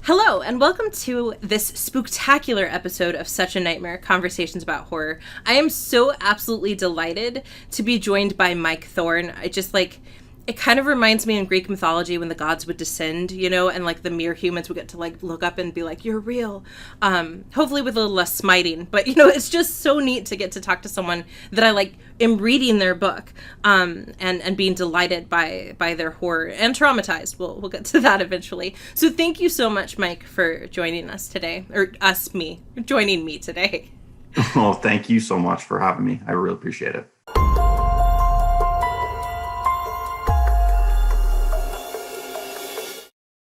Hello, and welcome to this spooktacular episode of Such a Nightmare, Conversations about Horror. I am so absolutely delighted to be joined by Mike Thorn. It kind of reminds me in Greek mythology when the gods would descend, and like the mere humans would get to like look up and be like, you're real. Hopefully with a little less smiting, but it's just so neat to get to talk to someone that I am reading their book, and being delighted by their horror and traumatized. We'll get to that eventually. So thank you so much, Mike, for joining us today, or joining me today. Well, thank you so much for having me. I really appreciate it.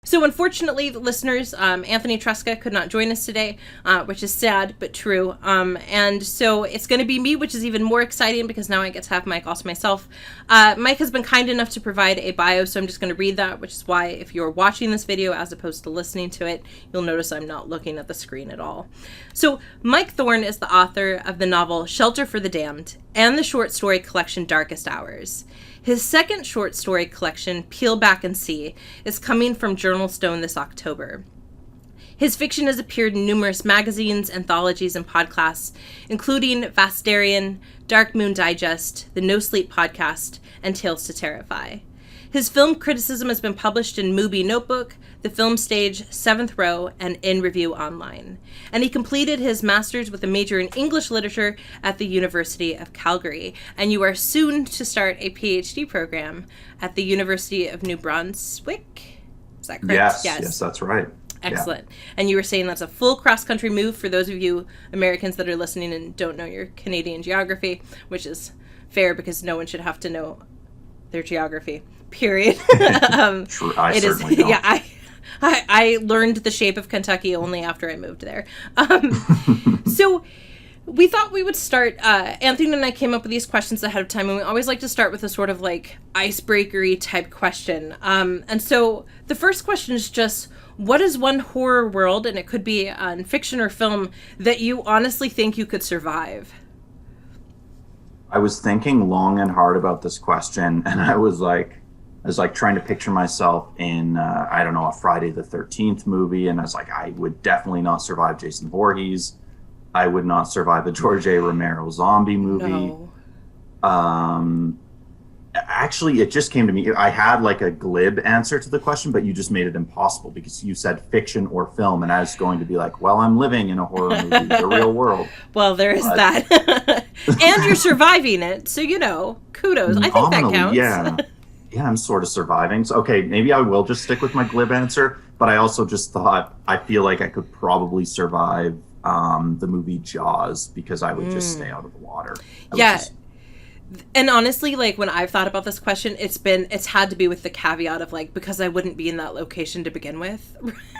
So unfortunately, the listeners, Anthony Tresca could not join us today, which is sad but true. And so it's going to be me, which is even more exciting because now I get to have Mike also myself. Mike has been kind enough to provide a bio, so I'm just going to read that, which is why if you're watching this video as opposed to listening to it, you'll notice I'm not looking at the screen at all. So Mike Thorn is the author of the novel Shelter for the Damned and the short story collection Darkest Hours. His second short story collection, Peel Back and See, is coming from Journal Stone this October. His fiction has appeared in numerous magazines, anthologies, and podcasts, including Vastarian, Dark Moon Digest, the No Sleep Podcast, and Tales to Terrify. His film criticism has been published in Movie Notebook, The Film Stage, Seventh Row, and In Review Online. And he completed his master's with a major in English literature at the University of Calgary. And you are soon to start a PhD program at the University of New Brunswick. Is that correct? Yes, that's right. Excellent. Yeah. And you were saying that's a full cross-country move for those of you Americans that are listening and don't know your Canadian geography, which is fair because no one should have to know their geography. Period. True. I certainly don't. Yeah, I learned the shape of Kentucky only after I moved there. So we thought we would start, Anthony and I came up with these questions ahead of time, and we always like to start with a sort of like icebreakery type question. And so the first question is just, what is one horror world, and it could be on fiction or film, that you honestly think you could survive? I was thinking long and hard about this question, and I was trying to picture myself in, a Friday the 13th movie. And I was like, I would definitely not survive Jason Voorhees. I would not survive a George A. Romero zombie movie. No. Actually, it just came to me. I had like a glib answer to the question, but you just made it impossible because you said fiction or film. And I was going to be like, well, I'm living in a horror movie, the real world. Well, there is that. And you're surviving it. So, kudos. I think that counts. Yeah. Yeah, I'm sort of surviving. So, okay, maybe I will just stick with my glib answer. But I also just thought, I feel like I could probably survive the movie Jaws because I would just stay out of the water. And honestly, like when I've thought about this question, it's had to be with the caveat of like, because I wouldn't be in that location to begin with,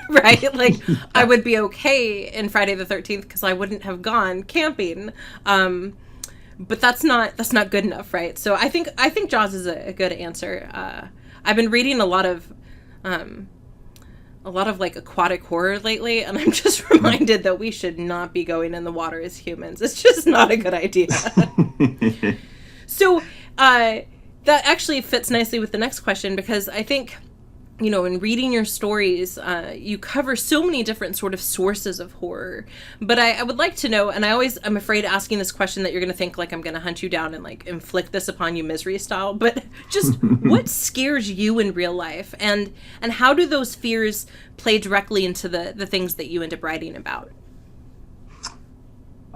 right? Like I would be okay in Friday the 13th because I wouldn't have gone camping. But that's not good enough, right? So I think Jaws is a good answer. I've been reading a lot of like aquatic horror lately, and I'm just reminded that we should not be going in the water as humans. It's just not a good idea. So that actually fits nicely with the next question, because I think, in reading your stories, you cover so many different sort of sources of horror. But I would like to know, and I'm afraid asking this question that you're going to think like I'm going to hunt you down and like inflict this upon you misery style, but just what scares you in real life, and how do those fears play directly into the things that you end up writing about?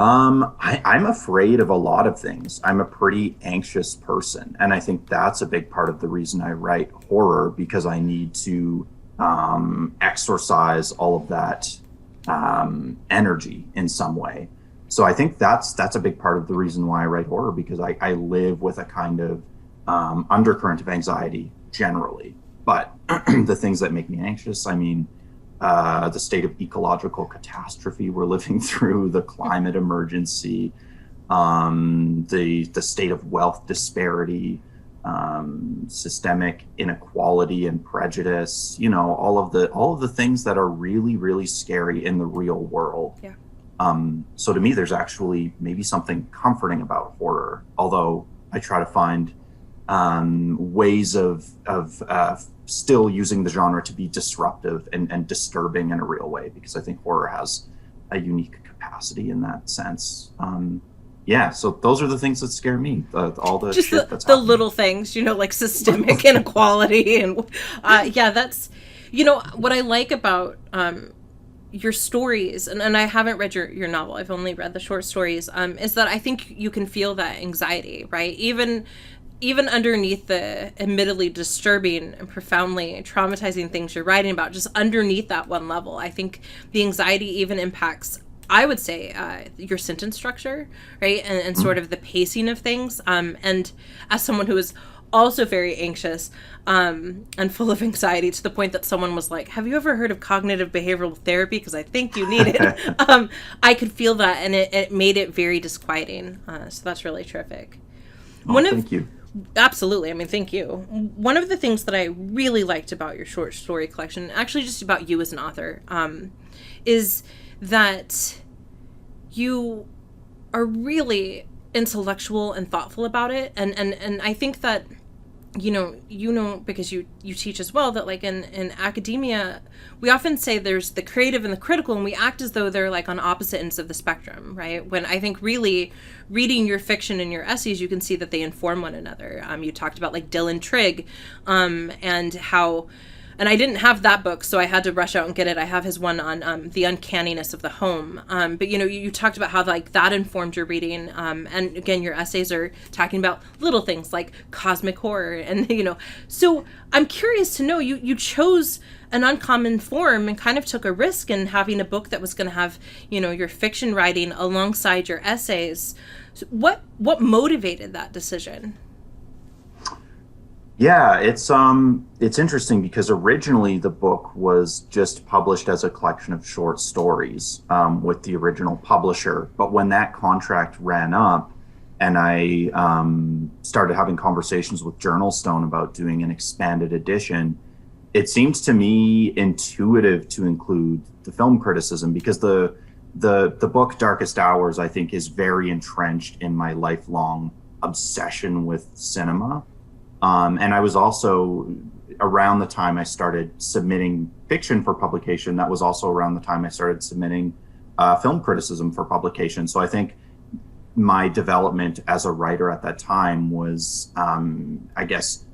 I'm afraid of a lot of things. I'm a pretty anxious person. And I think that's a big part of the reason I write horror, because I need to exorcise all of that energy in some way. So I think that's a big part of the reason why I write horror, because I live with a kind of undercurrent of anxiety generally. But the things that make me anxious, the state of ecological catastrophe we're living through, the climate emergency, the state of wealth disparity, systemic inequality and prejudice, all of the things that are really, really scary in the real world. Yeah. So to me, there's actually maybe something comforting about horror, although I try to find ways of still using the genre to be disruptive and disturbing in a real way, because I think horror has a unique capacity in that sense. Yeah, so those are the things that scare me. All the just shit that's the happening. little things, like systemic inequality, and yeah, that's what I like about your stories, and I haven't read your novel. I've only read the short stories. Is that I think you can feel that anxiety, right? Even underneath the admittedly disturbing and profoundly traumatizing things you're writing about, just underneath that one level, I think the anxiety even impacts, I would say, your sentence structure, right? And sort of the pacing of things. And as someone who is also very anxious and full of anxiety, to the point that someone was like, have you ever heard of cognitive behavioral therapy? Because I think you need it. I could feel that, and it made it very disquieting. So that's really terrific. Thank you. Absolutely. I mean, thank you. One of the things that I really liked about your short story collection, actually just about you as an author, is that you are really intellectual and thoughtful about it. And I think that, because you teach as well, that like in academia, we often say there's the creative and the critical, and we act as though they're like on opposite ends of the spectrum, right? When I think really reading your fiction and your essays, you can see that they inform one another. You talked about like Dylan Trigg, and how, and I didn't have that book, so I had to rush out and get it. I have his one on the uncanniness of the home. But you talked about how like that informed your reading. And again, your essays are talking about little things like cosmic horror, and So I'm curious to know, you chose an uncommon form and kind of took a risk in having a book that was going to have your fiction writing alongside your essays. So what motivated that decision? Yeah, it's interesting because originally the book was just published as a collection of short stories with the original publisher. But when that contract ran up, and I started having conversations with Journal Stone about doing an expanded edition, it seemed to me intuitive to include the film criticism, because the book Darkest Hours, I think, is very entrenched in my lifelong obsession with cinema. And I was also, around the time I started submitting fiction for publication, that was also around the time I started submitting film criticism for publication. So I think my development as a writer at that time was, I guess,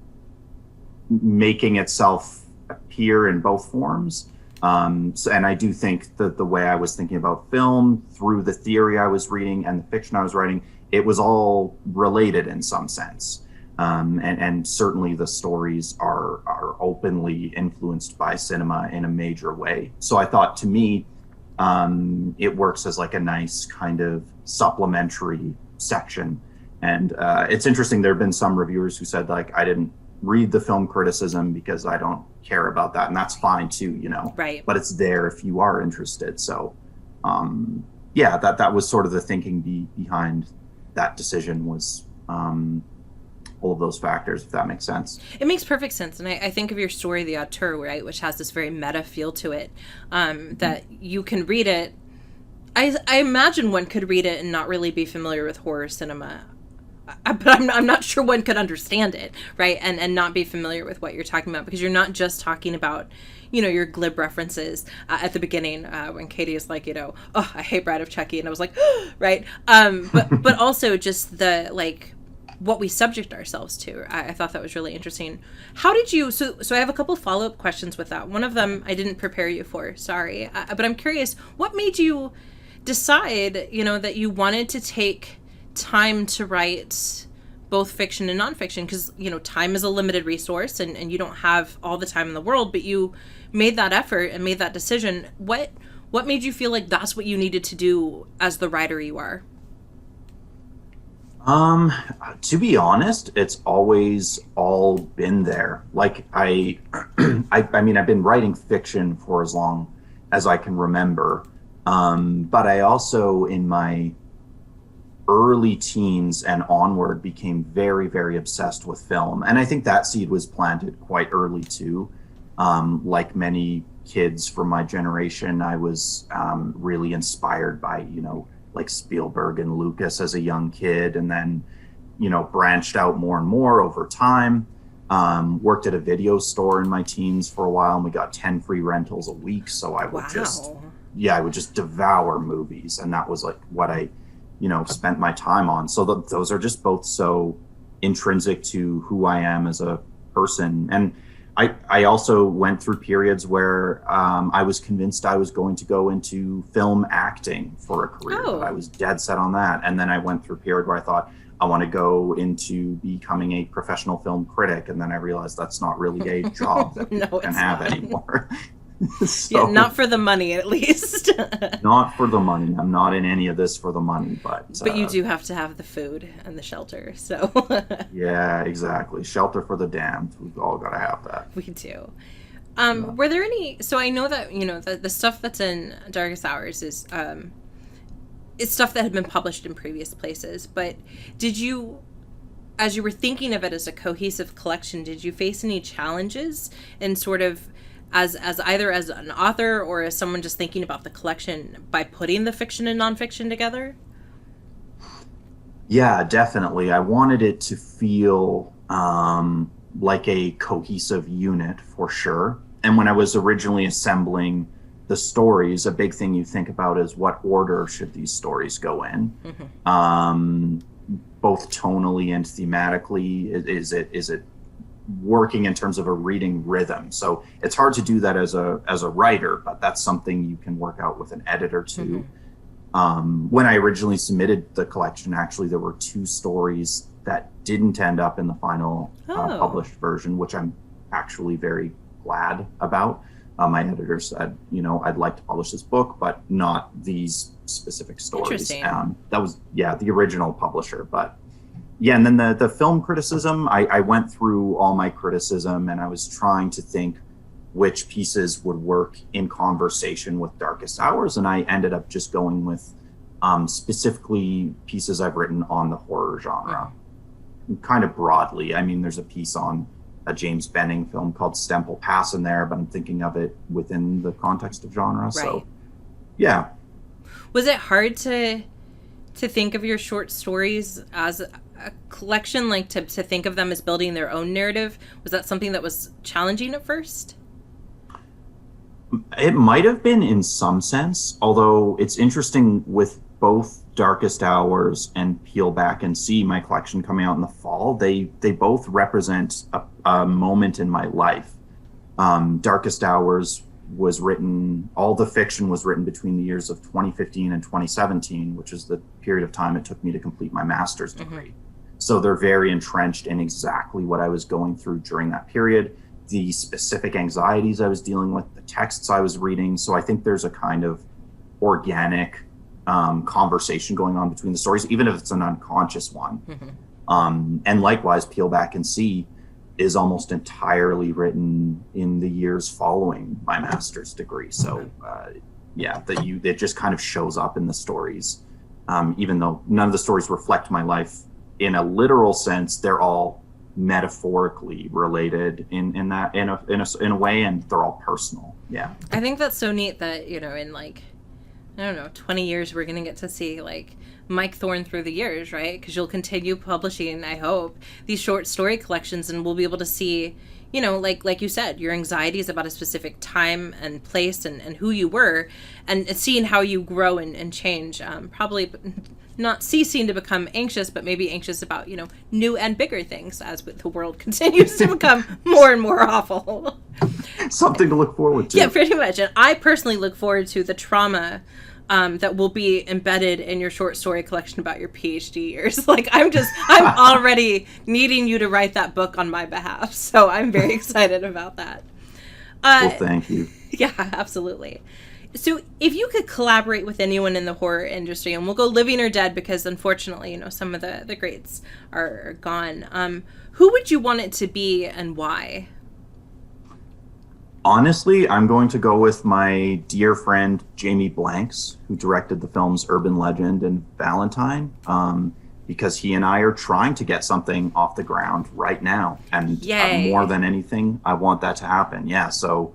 making itself appear in both forms. And I do think that the way I was thinking about film through the theory I was reading and the fiction I was writing, it was all related in some sense. And certainly the stories are openly influenced by cinema in a major way. So I thought, to me, it works as like a nice kind of supplementary section. And it's interesting, there have been some reviewers who said, like, I didn't read the film criticism because I don't care about that. And that's fine too, Right. But it's there if you are interested. So yeah, that was sort of the thinking behind that decision, was all of those factors, if that makes sense. It makes perfect sense. And I think of your story, The Auteur, right, which has this very meta feel to it, that you can read it. I imagine one could read it and not really be familiar with horror cinema. But I'm not sure one could understand it, right, and not be familiar with what you're talking about, because you're not just talking about, your glib references at the beginning when Katie is like, oh, I hate Bride of Chucky, and I was like, right, but also just the, like, what we subject ourselves to. I thought that was really interesting. How did you, so I have a couple follow-up questions with that. One of them I didn't prepare you for, sorry, but I'm curious, what made you decide, that you wanted to take time to write both fiction and nonfiction? Because time is a limited resource, and you don't have all the time in the world, but you made that effort and made that decision. What made you feel like that's what you needed to do as the writer you are? To be honest, it's always all been there. Like I mean, I've been writing fiction for as long as I can remember. But I also, in my early teens and onward, became very, very obsessed with film. And I think that seed was planted quite early too. Like many kids from my generation, I was really inspired by, like Spielberg and Lucas as a young kid. And then branched out more and more over time. Worked at a video store in my teens for a while, and we got 10 free rentals a week. So I would I would just devour movies, and that was like what I, spent my time on. So those are just both so intrinsic to who I am as a person. And I also went through periods where I was convinced I was going to go into film acting for a career. Oh. I was dead set on that. And then I went through a period where I thought, I want to go into becoming a professional film critic. And then I realized that's not really a job that people can have anymore. So, yeah, not for the money, at least. Not for the money. I'm not in any of this for the money, but you do have to have the food and the shelter. So yeah, exactly. Shelter for the damned. We've all got to have that. We do. Were there any? So I know that the stuff that's in Darkest Hours is it's stuff that had been published in previous places. But did you, as you were thinking of it as a cohesive collection, did you face any challenges in sort of as either as an author or as someone just thinking about the collection by putting the fiction and nonfiction together? Yeah, definitely. I wanted it to feel like a cohesive unit for sure. And when I was originally assembling the stories, a big thing you think about is what order should these stories go in, both tonally and thematically. Is it working in terms of a reading rhythm? So it's hard to do that as a writer, but that's something you can work out with an editor too. When I originally submitted the collection, actually there were 2 stories that didn't end up in the final published version, which I'm actually very glad about. My editor said, I'd like to publish this book, but not these specific stories. That was, the original publisher. But yeah, and then the film criticism, I went through all my criticism, and I was trying to think which pieces would work in conversation with Darkest Hours, and I ended up just going with specifically pieces I've written on the horror genre, kind of broadly. I mean, there's a piece on a James Benning film called Stemple Pass in there, but I'm thinking of it within the context of genre. Right. So, yeah. Was it hard to think of your short stories as a collection, like to think of them as building their own narrative? Was that something that was challenging at first? It might have been in some sense, although it's interesting with both Darkest Hours and Peel Back and See, my collection coming out in the fall, they both represent a moment in my life. Darkest Hours was written, all the fiction was written between the years of 2015 and 2017, which is the period of time it took me to complete my master's degree. So they're very entrenched in exactly what I was going through during that period, the specific anxieties I was dealing with, the texts I was reading. So I think there's a kind of organic conversation going on between the stories, even if it's an unconscious one. And likewise, Peel Back and See is almost entirely written in the years following my master's degree. So it just kind of shows up in the stories. Even though none of the stories reflect my life in a literal sense, they're all metaphorically related in a way, and they're all personal. Yeah. I think that's so neat that, in like, I don't know, 20 years, we're going to get to see like Mike Thorn through the years, right? Because you'll continue publishing, I hope, these short story collections, and we'll be able to see, like you said, your anxieties about a specific time and place and who you were, and seeing how you grow and change, probably not ceasing to become anxious, but maybe anxious about, new and bigger things as the world continues to become more and more awful. Something to look forward to. Yeah, pretty much. And I personally look forward to the trauma that will be embedded in your short story collection about your PhD years. Like, I'm already needing you to write that book on my behalf. So I'm very excited about that. Well, thank you. Yeah, absolutely. So if you could collaborate with anyone in the horror industry, and we'll go living or dead because unfortunately, some of the greats are gone, who would you want it to be and why? Honestly, I'm going to go with my dear friend Jamie Blanks, who directed the films Urban Legend and Valentine, because he and I are trying to get something off the ground right now. And more than anything, I want that to happen. Yeah, so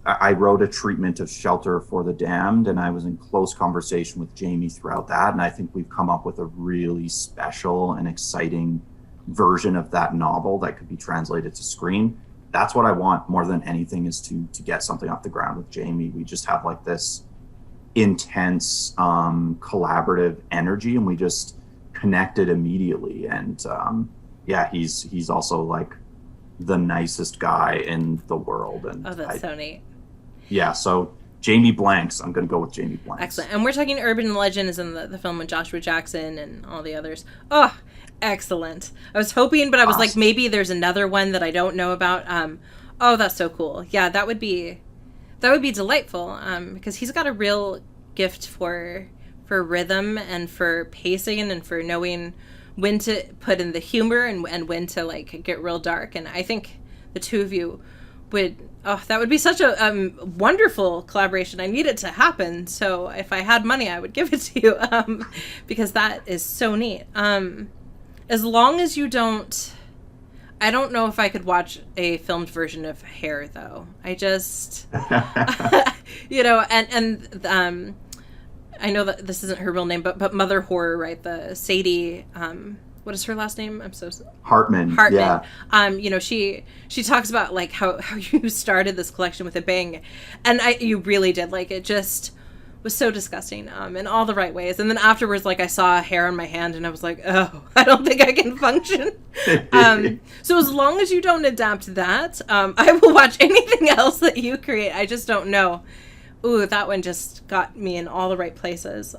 I wrote a treatment of Shelter for the Damned, and I was in close conversation with Jamie throughout that. And I think we've come up with a really special and exciting version of that novel that could be translated to screen. That's what I want more than anything, is to get something off the ground with Jamie. We just have like this intense collaborative energy, and we just connected immediately. And he's also like the nicest guy in the world. And that's so neat. Yeah, so Jamie Blanks. I'm going to go with Jamie Blanks. Excellent. And we're talking Urban Legend is in the film with Joshua Jackson and all the others. Oh, excellent. I was hoping, but I was like, maybe there's another one that I don't know about. Oh, that's so cool. Yeah, that would be delightful, because he's got a real gift for rhythm and for pacing and for knowing when to put in the humor and when to like get real dark. And I think the two of you that would be such a wonderful collaboration. I need it to happen. So if I had money, I would give it to you, because that is so neat. As long as you don't, I don't know if I could watch a filmed version of Hair, though. I just, and I know that this isn't her real name, but Mother Horror, right? The Sadie, what is her last name? I'm so sorry. Hartman. Yeah. She talks about like how you started this collection with a bang, and you really did. Like, it just was so disgusting, in all the right ways. And then afterwards, like, I saw a hair on my hand and I was like, oh, I don't think I can function. So as long as you don't adapt that, I will watch anything else that you create. I just don't know. Ooh, that one just got me in all the right places.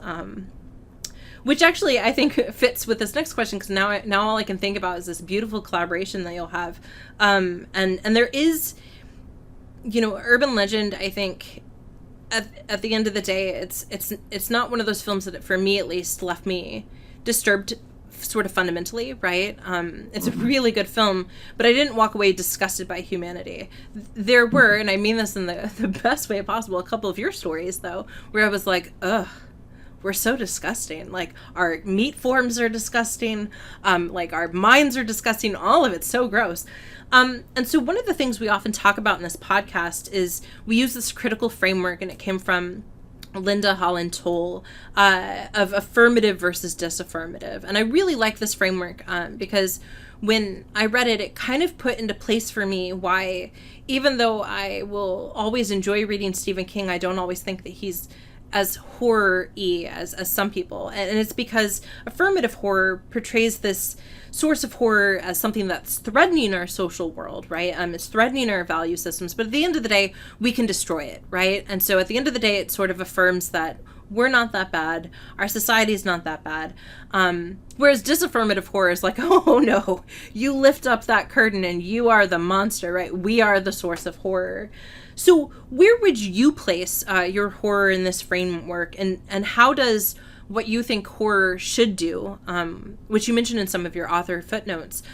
Which actually I think fits with this next question, because now all I can think about is this beautiful collaboration that you'll have. And there is, Urban Legend, I think, at the end of the day, it's not one of those films that, for me at least, left me disturbed sort of fundamentally, right? It's a really good film, but I didn't walk away disgusted by humanity. There were, and I mean this in the best way possible, a couple of your stories, though, where I was like, ugh, we're so disgusting. Like, our meat forms are disgusting. Like, our minds are disgusting. All of it's so gross. And so one of the things we often talk about in this podcast is we use this critical framework, and it came from Linda Holland Toll, of affirmative versus disaffirmative. And I really like this framework because when I read it, it kind of put into place for me why, even though I will always enjoy reading Stephen King, I don't always think that he's as horror-y as some people. And it's because affirmative horror portrays this source of horror as something that's threatening our social world, right? It's threatening our value systems, but at the end of the day, we can destroy it, right? And so at the end of the day, it sort of affirms that we're not that bad, our society is not that bad. Whereas disaffirmative horror is like, oh no, you lift up that curtain and you are the monster, right? We are the source of horror. So where would you place your horror in this framework, and how does what you think horror should do, which you mentioned in some of your author footnotes,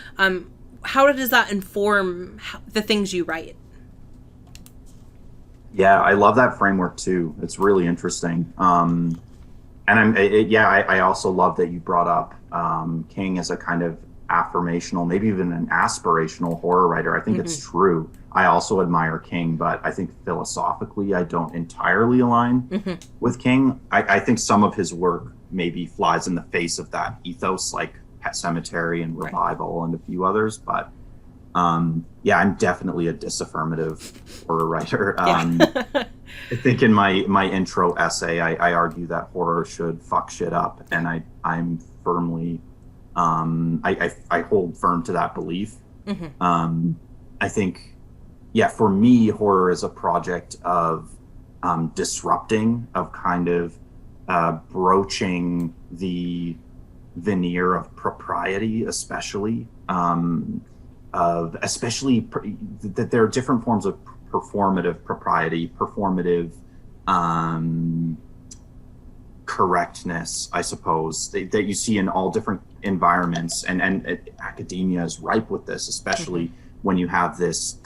how does that inform the things you write? Yeah, I love that framework too. It's really interesting. And I also love that you brought up King as a kind of affirmational, maybe even an aspirational horror writer. I think it's true. I also admire King, but I think philosophically I don't entirely align with King. I think some of his work maybe flies in the face of that ethos, like Pet Sematary and Revival and a few others. But I'm definitely a disaffirmative horror writer. I think in my intro essay, I argue that horror should fuck shit up, and I'm firmly I hold firm to that belief. I think, for me, horror is a project of disrupting, of kind of broaching the veneer of propriety, especially that there are different forms of performative propriety, performative correctness, I suppose, that you see in all different environments, and academia is ripe with this, especially when you have this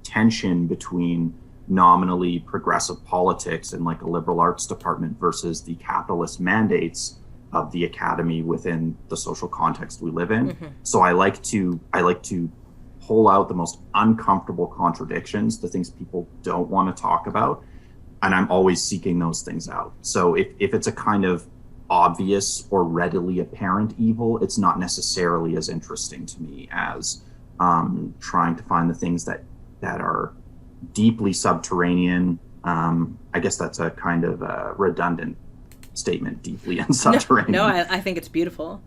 tension between nominally progressive politics and like a liberal arts department versus the capitalist mandates of the academy within the social context we live in. So I like to pull out the most uncomfortable contradictions, the things people don't want to talk about, and I'm always seeking those things out. So if it's a kind of obvious or readily apparent evil, it's not necessarily as interesting to me as trying to find the things that are deeply subterranean. I guess that's a kind of redundant statement, deeply and subterranean. No, I think it's beautiful.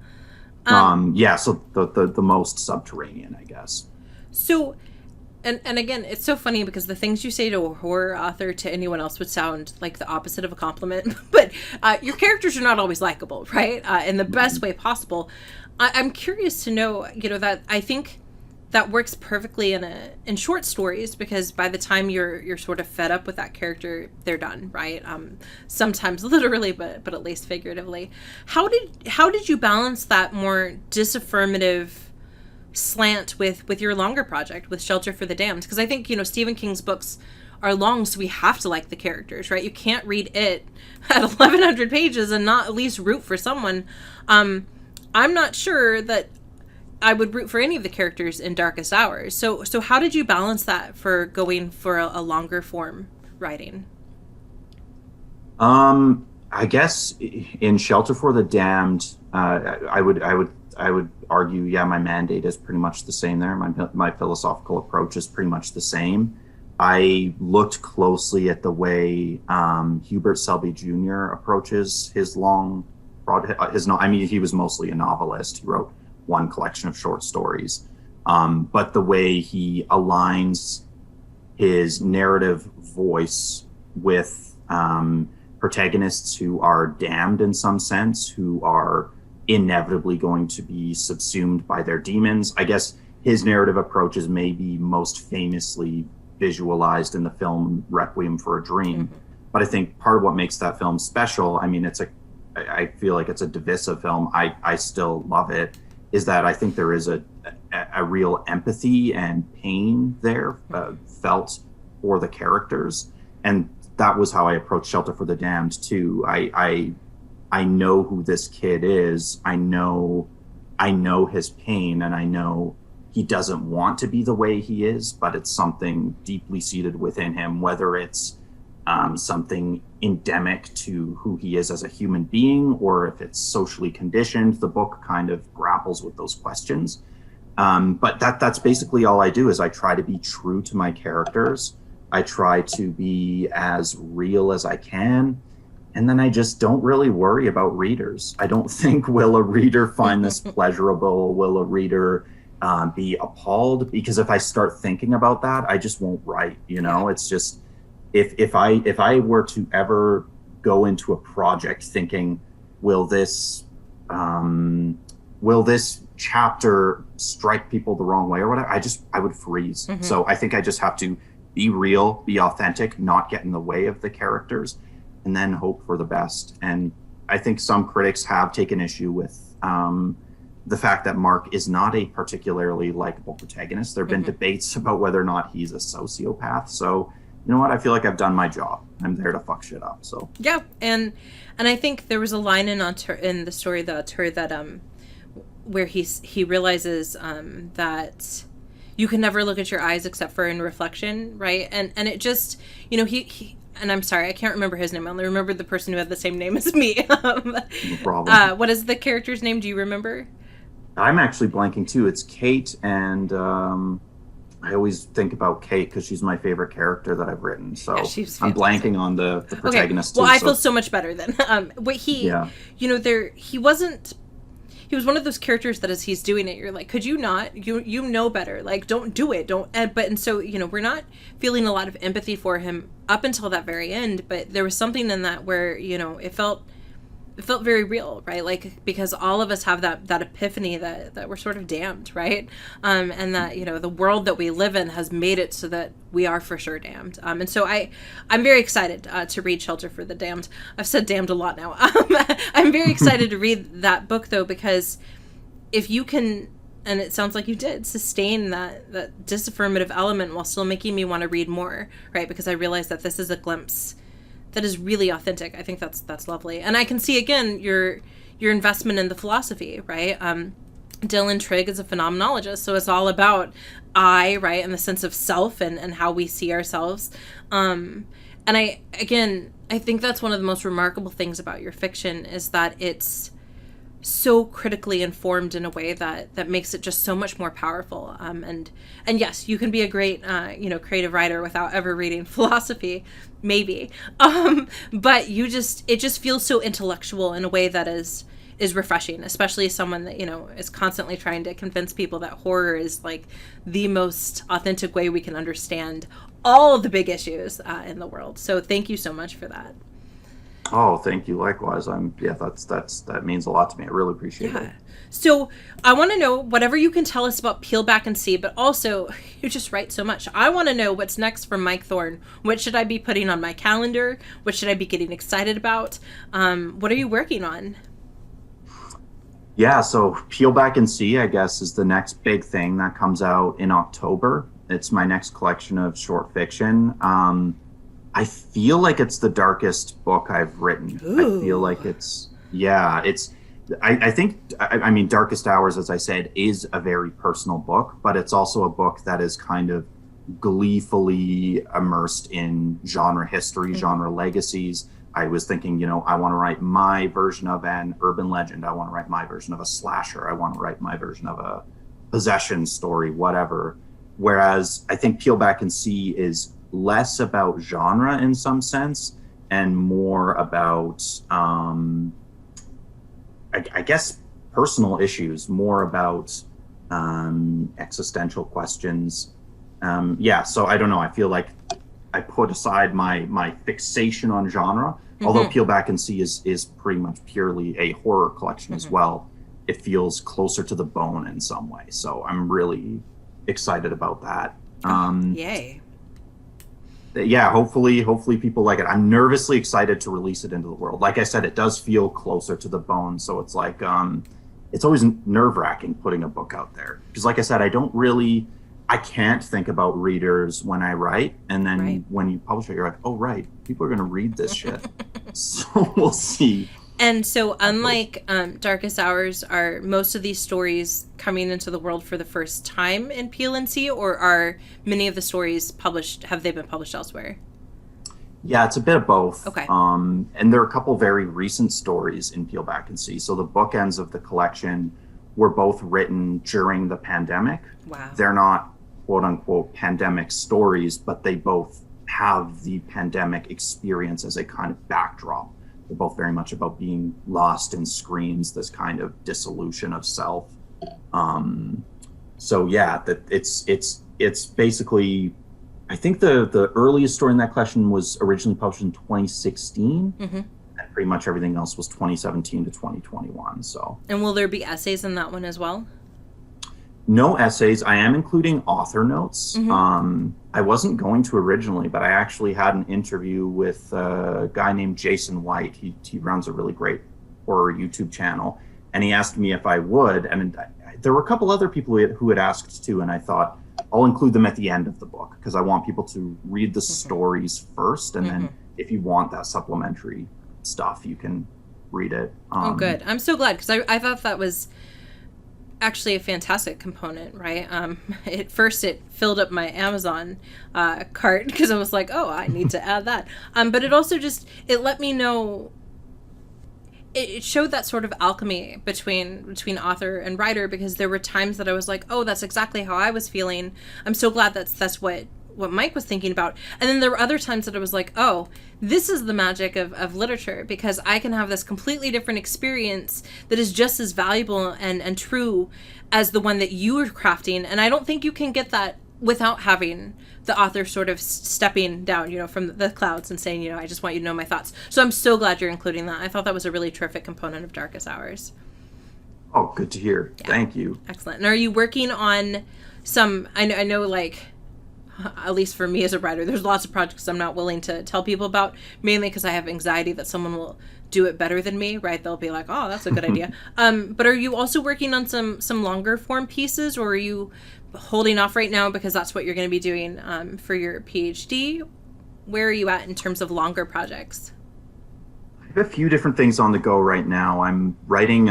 So the most subterranean, I guess. So, and again, it's so funny because the things you say to a horror author to anyone else would sound like the opposite of a compliment. But your characters are not always likable, right? In the best way possible. I'm curious to know, that I think that works perfectly in short stories, because by the time you're sort of fed up with that character, they're done, right? Sometimes literally, but at least figuratively. How did you balance that more disaffirmative slant with your longer project, with Shelter for the Damned? Because I think, Stephen King's books are long, so we have to like the characters, right? You can't read it at 1,100 pages and not at least root for someone. I'm not sure that I would root for any of the characters in Darkest Hours. So how did you balance that for going for a longer form writing? I guess in Shelter for the Damned, I would argue, my mandate is pretty much the same there. My philosophical approach is pretty much the same. I looked closely at the way Hubert Selby Jr. approaches his long project. He was mostly a novelist. He wrote one collection of short stories, but the way he aligns his narrative voice with protagonists who are damned in some sense, who are inevitably going to be subsumed by their demons. I guess his narrative approach is maybe most famously visualized in the film Requiem for a Dream. Mm-hmm. But I think part of what makes that film special, I feel like it's a divisive film. I still love it. Is that I think there is a real empathy and pain there felt for the characters, and that was how I approached Shelter for the Damned too. I know who this kid is. I know his pain, and I know he doesn't want to be the way he is, but it's something deeply seated within him, whether it's something endemic to who he is as a human being, or if it's socially conditioned. The book kind of grapples with those questions. But that's basically all I do, is I try to be true to my characters. I try to be as real as I can. And then I just don't really worry about readers. I don't think, will a reader find this pleasurable? Will a reader be appalled? Because if I start thinking about that, I just won't write. It's just, if I were to ever go into a project thinking, will this chapter strike people the wrong way or whatever, I would freeze. Mm-hmm. So I think I just have to be real, be authentic, not get in the way of the characters, and then hope for the best. And I think some critics have taken issue with the fact that Mark is not a particularly likable protagonist. There have been debates about whether or not he's a sociopath. So you know what? I feel like I've done my job. I'm there to fuck shit up. So yeah, and I think there was a line in the story that where he realizes that you can never look at your eyes except for in reflection, right? And it just, he and I'm sorry, I can't remember his name. I only remember the person who had the same name as me. No problem. What is the character's name? Do you remember? I'm actually blanking too. It's Kate, and I always think about Kate because she's my favorite character that I've written. So yeah, I'm blanking on the protagonist. Okay. Well, I feel so much better then. But he was one of those characters that as he's doing it, you're like, could you not? You know better. Like, don't do it. Don't. And so, we're not feeling a lot of empathy for him up until that very end. But there was something in that where, it felt very real, right? Like, because all of us have that epiphany that we're sort of damned, right? And that, the world that we live in has made it so that we are for sure damned. And so I'm very excited to read Shelter for the Damned. I've said damned a lot now. I'm very excited to read that book, though, because if you can, and it sounds like you did, sustain that disaffirmative element while still making me want to read more, right? Because I realize that this is a glimpse that is really authentic. I think that's lovely. And I can see, again, your investment in the philosophy, right? Dylan Trigg is a phenomenologist, so it's all about I, right, and the sense of self and how we see ourselves. And I think that's one of the most remarkable things about your fiction is that it's so critically informed in a way that makes it just so much more powerful. And yes, you can be a great, creative writer without ever reading philosophy, maybe. But it just feels so intellectual in a way that is refreshing, especially as someone that, is constantly trying to convince people that horror is like the most authentic way we can understand all of the big issues in the world. So thank you so much for that. Oh, thank you. Likewise. That means a lot to me. I really appreciate it. So I want to know whatever you can tell us about Peel Back and See, but also you just write so much. I want to know what's next for Mike Thorn. What should I be putting on my calendar? What should I be getting excited about? What are you working on? Yeah, so Peel Back and See, I guess, is the next big thing that comes out in October. It's my next collection of short fiction. I feel like it's the darkest book I've written. Ooh. I feel like I think Darkest Hours, as I said, is a very personal book, but it's also a book that is kind of gleefully immersed in genre history, genre legacies. I was thinking, I want to write my version of an urban legend. I want to write my version of a slasher. I want to write my version of a possession story, whatever. Whereas I think Peel Back and See is less about genre in some sense and more about, I guess, personal issues, more about existential questions. So I don't know. I feel like I put aside my fixation on genre, although Peel Back and See is pretty much purely a horror collection as well. It feels closer to the bone in some way. So I'm really excited about that. Yay. Yeah, hopefully people like it. I'm nervously excited to release it into the world. Like I said, it does feel closer to the bone. So it's like, it's always nerve-wracking putting a book out there. Because like I said, I can't think about readers when I write. And then when you publish it, you're like, oh, right, people are going to read this shit. So we'll see. And so unlike Darkest Hours, are most of these stories coming into the world for the first time in Peel and See, or are many of the stories have they been published elsewhere? Yeah, it's a bit of both. Okay. And there are a couple very recent stories in Peel Back and See. So the bookends of the collection were both written during the pandemic. Wow. They're not quote unquote pandemic stories, but they both have the pandemic experience as a kind of backdrop. They're both very much about being lost in screens, this kind of dissolution of self. So yeah, that it's basically, I think the earliest story in that collection was originally published in 2016, and pretty much everything else was 2017 to 2021. So. And will there be essays in that one as well? No essays. I am including author notes. I wasn't going to originally, but I actually had an interview with a guy named Jason White. He runs a really great horror YouTube channel, and he asked me if I would. And there were a couple other people who had asked too, and I thought I'll include them at the end of the book because I want people to read the stories first, and then if you want that supplementary stuff, you can read it. Oh, good. I'm so glad because I thought that was actually a fantastic component, right? At first it filled up my Amazon cart because I was like, oh, I need to add that. But it also it let me know, it showed that sort of alchemy between author and writer, because there were times that I was like, oh, that's exactly how I was feeling. I'm so glad that's what Mike was thinking about. And then there were other times that I was like, oh, this is the magic of literature, because I can have this completely different experience that is just as valuable and true as the one that you are crafting. And I don't think you can get that without having the author sort of stepping down, from the clouds and saying, I just want you to know my thoughts. So I'm so glad you're including that. I thought that was a really terrific component of Darkest Hours. Oh, good to hear. Yeah. Thank you. Excellent. And are you working on some, I know like, at least for me as a writer, there's lots of projects I'm not willing to tell people about, mainly because I have anxiety that someone will do it better than me, right? They'll be like, oh, that's a good idea. But are you also working on some longer form pieces, or are you holding off right now because that's what you're going to be doing for your PhD? Where are you at in terms of longer projects? I have a few different things on the go right now. I'm writing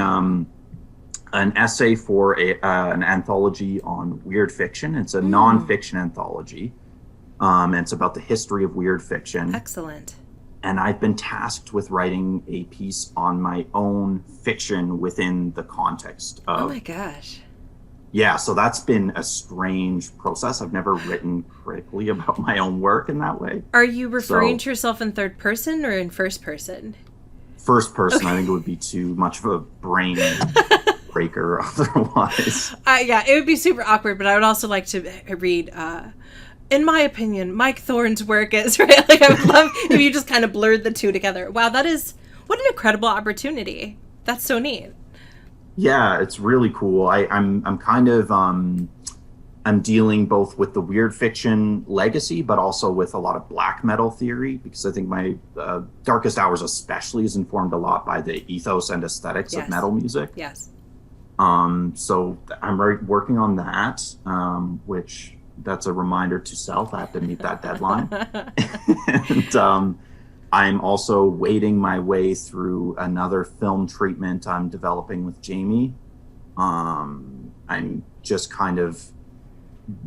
an essay for an anthology on weird fiction. It's a nonfiction anthology. It's about the history of weird fiction. Excellent. And I've been tasked with writing a piece on my own fiction within the context of... Oh my gosh. Yeah, so that's been a strange process. I've never written critically about my own work in that way. Are you referring to yourself in third person or in first person? First person. Okay. I think it would be too much of a brain breaker otherwise. Yeah, it would be super awkward, but I would also like to read... in my opinion, Mike Thorn's work is, right? Like, I would love if you just kind of blurred the two together. Wow, what an incredible opportunity. That's so neat. Yeah, it's really cool. I'm kind of, I'm dealing both with the weird fiction legacy, but also with a lot of black metal theory, because I think my Darkest Hours especially is informed a lot by the ethos and aesthetics of metal music. Yes. So I'm working on that, which... That's a reminder to self. I have to meet that deadline. And I'm also wading my way through another film treatment I'm developing with Jamie. I'm just kind of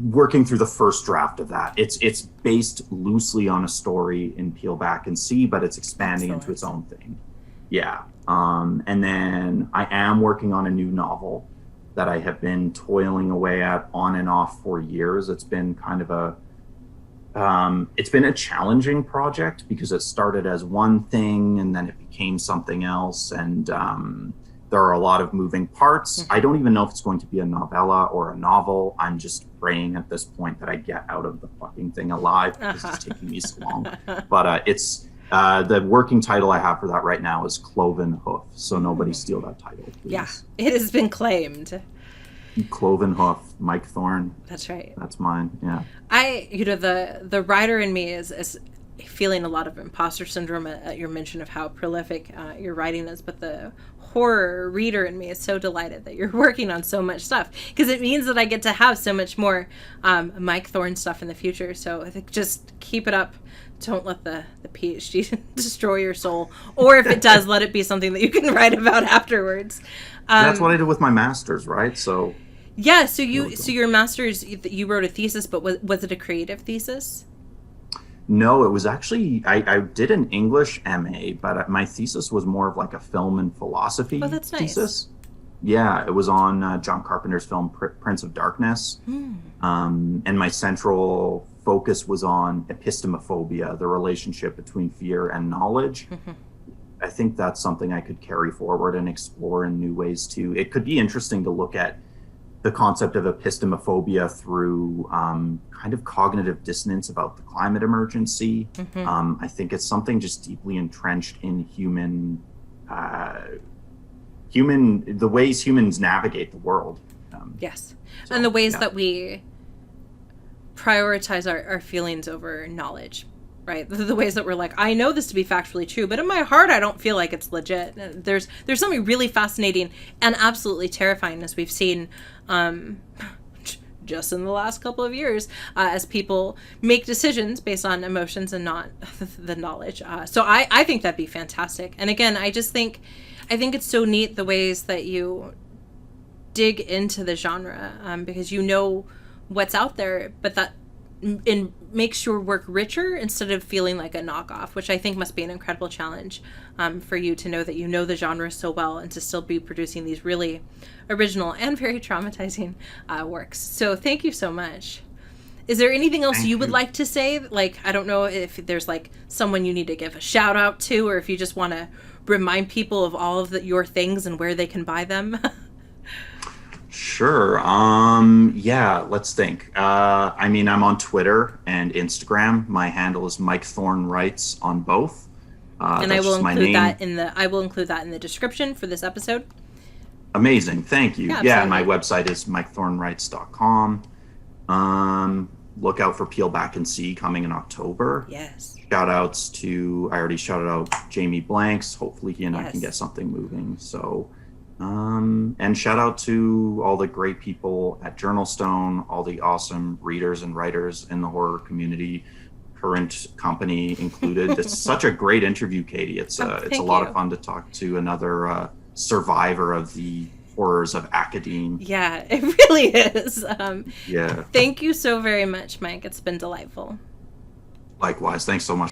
working through the first draft of that. It's based loosely on a story in Peel Back and See, but it's expanding into its own thing. Yeah. And then I am working on a new novel that I have been toiling away at on and off for years. It's been kind of it's been a challenging project because it started as one thing and then it became something else. And there are a lot of moving parts. I don't even know if it's going to be a novella or a novel. I'm just praying at this point that I get out of the fucking thing alive because it's taking me so long. But it's the working title I have for that right now is Cloven Hoof. So nobody steal that title, please. Yeah, it has been claimed. Cloven Hoof, Mike Thorn. That's right. That's mine. Yeah. The writer in me is feeling a lot of imposter syndrome at your mention of how prolific your writing is, but the horror reader in me is so delighted that you're working on so much stuff, because it means that I get to have so much more Mike Thorn stuff in the future. So I think just keep it up. Don't let the PhD destroy your soul, or if it does, let it be something that you can write about afterwards. That's what I did with my master's, right? So yeah, so your master's, you wrote a thesis, but was it a creative thesis? No, it was actually, I did an English MA, but my thesis was more of like a film and philosophy that's nice. thesis. Yeah, it was on John Carpenter's film Prince of Darkness. And my central focus was on epistemophobia, the relationship between fear and knowledge. I think that's something I could carry forward and explore in new ways too. It could be interesting to look at the concept of epistemophobia through kind of cognitive dissonance about the climate emergency. I think it's something just deeply entrenched in the ways humans navigate the world. Yes. So, and the ways that we prioritize our feelings over knowledge, right? The ways that we're like, I know this to be factually true, but in my heart, I don't feel like it's legit. There's something really fascinating and absolutely terrifying, as we've seen just in the last couple of years, as people make decisions based on emotions and not the knowledge. So I think that'd be fantastic. And again, I think it's so neat the ways that you dig into the genre, because you know what's out there, but that makes your work richer instead of feeling like a knockoff, which I think must be an incredible challenge for you to know that you know the genre so well and to still be producing these really original and very traumatizing works. So thank you so much. Is there anything else you would like to say? Like, I don't know if there's like someone you need to give a shout out to, or if you just want to remind people of all of your things and where they can buy them. Sure. Yeah, let's think. I mean, I'm on Twitter and Instagram. My handle is Mike Thorn Writes on both. And I will include that in the description for this episode. Amazing. Thank you. Yeah, and my website is mikethornwrites.com. Look out for Peel Back and See coming in October. Yes. Shout outs to, I already shouted out Jamie Blanks. Hopefully he and I can get something moving. So, and shout out to all the great people at Journalstone, all the awesome readers and writers in the horror community, current company included. It's such a great interview, Katie. It's a lot of fun to talk to another survivor of the horrors of academe. Yeah, it really is. Yeah. Thank you so very much, Mike. It's been delightful. Likewise. Thanks so much.